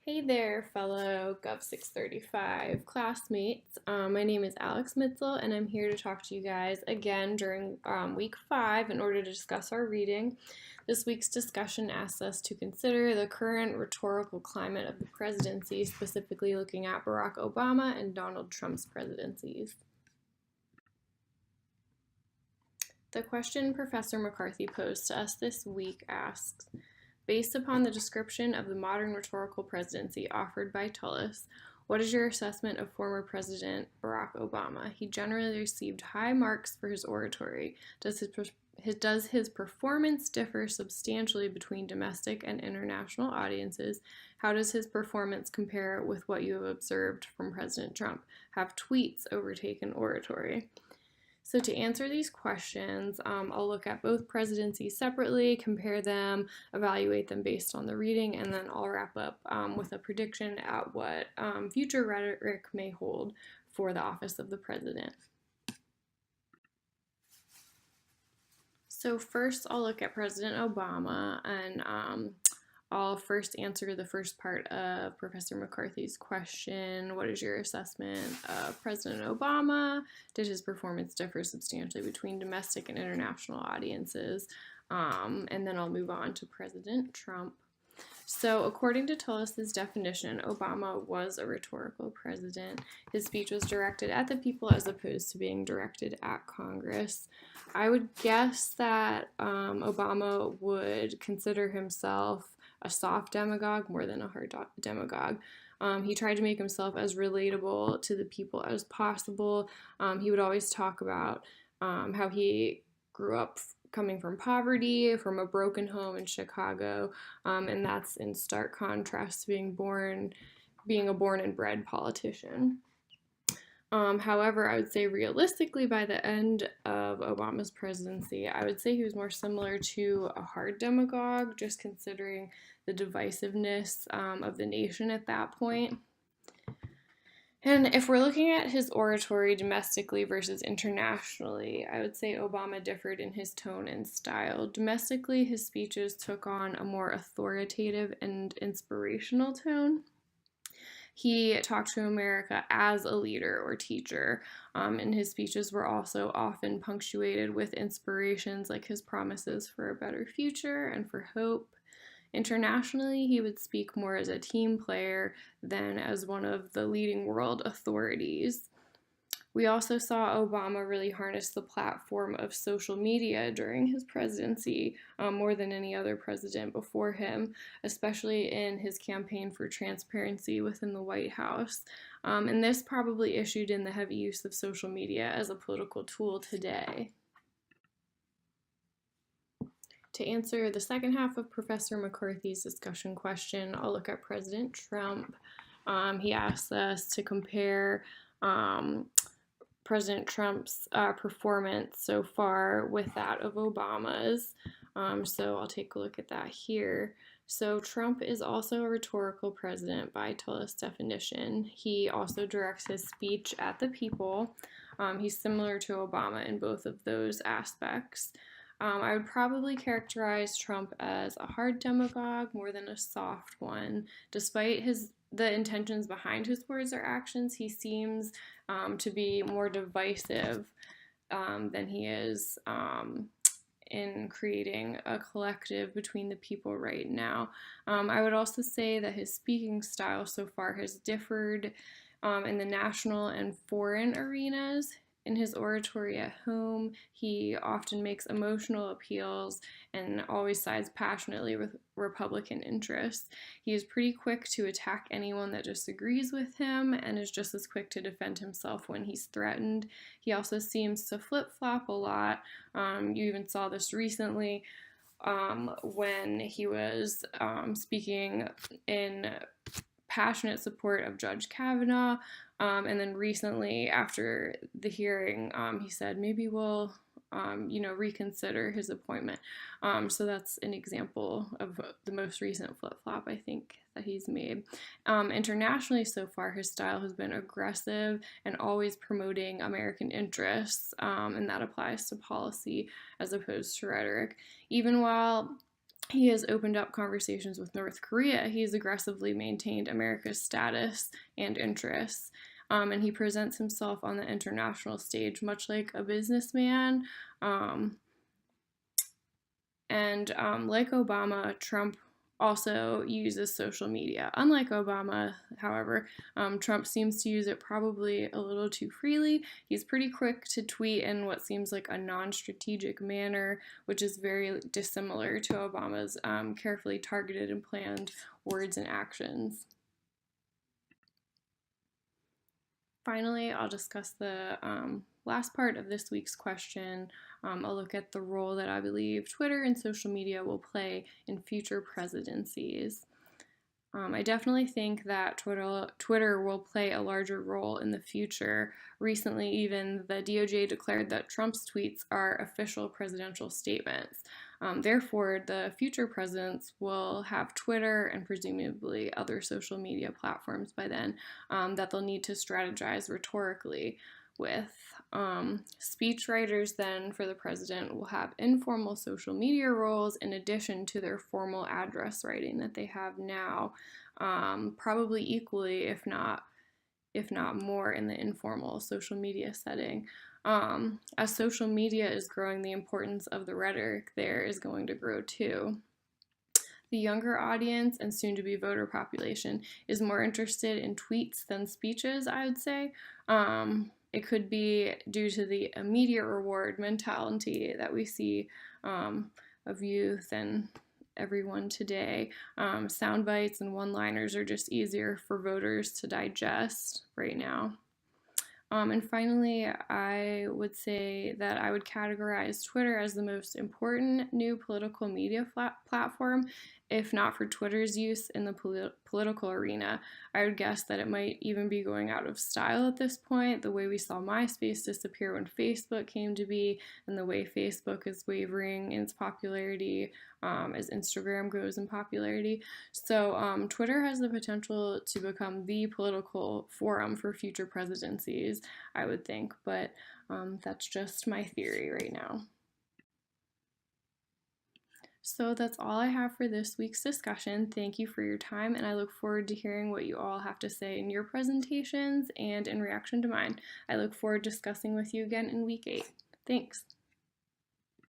Hey there, fellow Gov 635 classmates. My name is Alex Mitzel, and I'm here to talk to you guys again during week 5 in order to discuss our reading. This week's discussion asks us to consider the current rhetorical climate of the presidency, specifically looking at Barack Obama and Donald Trump's presidencies. The question Professor McCarthy posed to us this week asks, based upon the description of the modern rhetorical presidency offered by Tullis, what is your assessment of former President Barack Obama? He generally received high marks for his oratory. Does his performance differ substantially between domestic and international audiences? How does his performance compare with what you have observed from President Trump? Have tweets overtaken oratory? So to answer these questions, I'll look at both presidencies separately, compare them, evaluate them based on the reading, and then I'll wrap up with a prediction at what future rhetoric may hold for the office of the president. So first, I'll look at President Obama, and I'll first answer the first part of Professor McCarthy's question. What is your assessment of President Obama? Did his performance differ substantially between domestic and international audiences? And then I'll move on to President Trump. So, according to Tullis's definition, Obama was a rhetorical president. His speech was directed at the people as opposed to being directed at Congress. I would guess that Obama would consider himself a soft demagogue more than a hard demagogue. He tried to make himself as relatable to the people as possible. He would always talk about how he grew up coming from poverty, from a broken home in Chicago, and that's in stark contrast to being a born and bred politician. However, I would say realistically, by the end of Obama's presidency, I would say he was more similar to a hard demagogue, just considering the divisiveness of the nation at that point. And if we're looking at his oratory domestically versus internationally, I would say Obama differed in his tone and style. Domestically, his speeches took on a more authoritative and inspirational tone. He talked to America as a leader or teacher, and his speeches were also often punctuated with inspirations like his promises for a better future and for hope. Internationally, he would speak more as a team player than as one of the leading world authorities. We also saw Obama really harness the platform of social media during his presidency more than any other president before him, especially in his campaign for transparency within the White House. And this probably issued in the heavy use of social media as a political tool today. To answer the second half of Professor McCarthy's discussion question, I'll look at President Trump. He asked us to compare President Trump's performance so far with that of Obama's. So I'll take a look at that here. So Trump is also a rhetorical president by Tullis' definition. He also directs his speech at the people. He's similar to Obama in both of those aspects. I would probably characterize Trump as a hard demagogue more than a soft one. Despite the intentions behind his words or actions, he seems to be more divisive than he is in creating a collective between the people right now. I would also say that his speaking style so far has differed in the national and foreign arenas. In his oratory at home, he often makes emotional appeals and always sides passionately with Republican interests. He is pretty quick to attack anyone that disagrees with him and is just as quick to defend himself when he's threatened. He also seems to flip-flop a lot. You even saw this recently when he was speaking in passionate support of Judge Kavanaugh. And then recently, after the hearing, he said maybe we'll, reconsider his appointment. So that's an example of the most recent flip-flop I think that he's made. Internationally, so far, his style has been aggressive and always promoting American interests, and that applies to policy as opposed to rhetoric. Even while He has opened up conversations with North Korea. He's aggressively maintained America's status and interests. And he presents himself on the international stage much like a businessman. Um, and like Obama, Trump also uses social media. Unlike Obama, however, Trump seems to use it probably a little too freely. He's pretty quick to tweet in what seems like a non strategic manner, which is very dissimilar to Obama's carefully targeted and planned words and actions. Finally, I'll discuss the last part of this week's question. I'll look at the role that I believe Twitter and social media will play in future presidencies. I definitely think that Twitter will play a larger role in the future. Recently, even the DOJ declared that Trump's tweets are official presidential statements. Therefore, the future presidents will have Twitter and presumably other social media platforms by then that they'll need to strategize rhetorically with. Speechwriters then for the president will have informal social media roles in addition to their formal address writing that they have now, probably equally, if not more, in the informal social media setting. As social media is growing, the importance of the rhetoric there is going to grow too. The younger audience and soon to be voter population is more interested in tweets than speeches, I would say. It could be due to the immediate reward mentality that we see of youth and everyone today. Sound bites and one liners are just easier for voters to digest right now. And finally, I would say that I would categorize Twitter as the most important new political media platform. If not for Twitter's use in the political arena, I would guess that it might even be going out of style at this point, the way we saw MySpace disappear when Facebook came to be, and the way Facebook is wavering in its popularity as Instagram grows in popularity. So Twitter has the potential to become the political forum for future presidencies, I would think, but that's just my theory right now. So that's all I have for this week's discussion. Thank you for your time, and I look forward to hearing what you all have to say in your presentations and in reaction to mine. I look forward to discussing with you again in week 8. Thanks.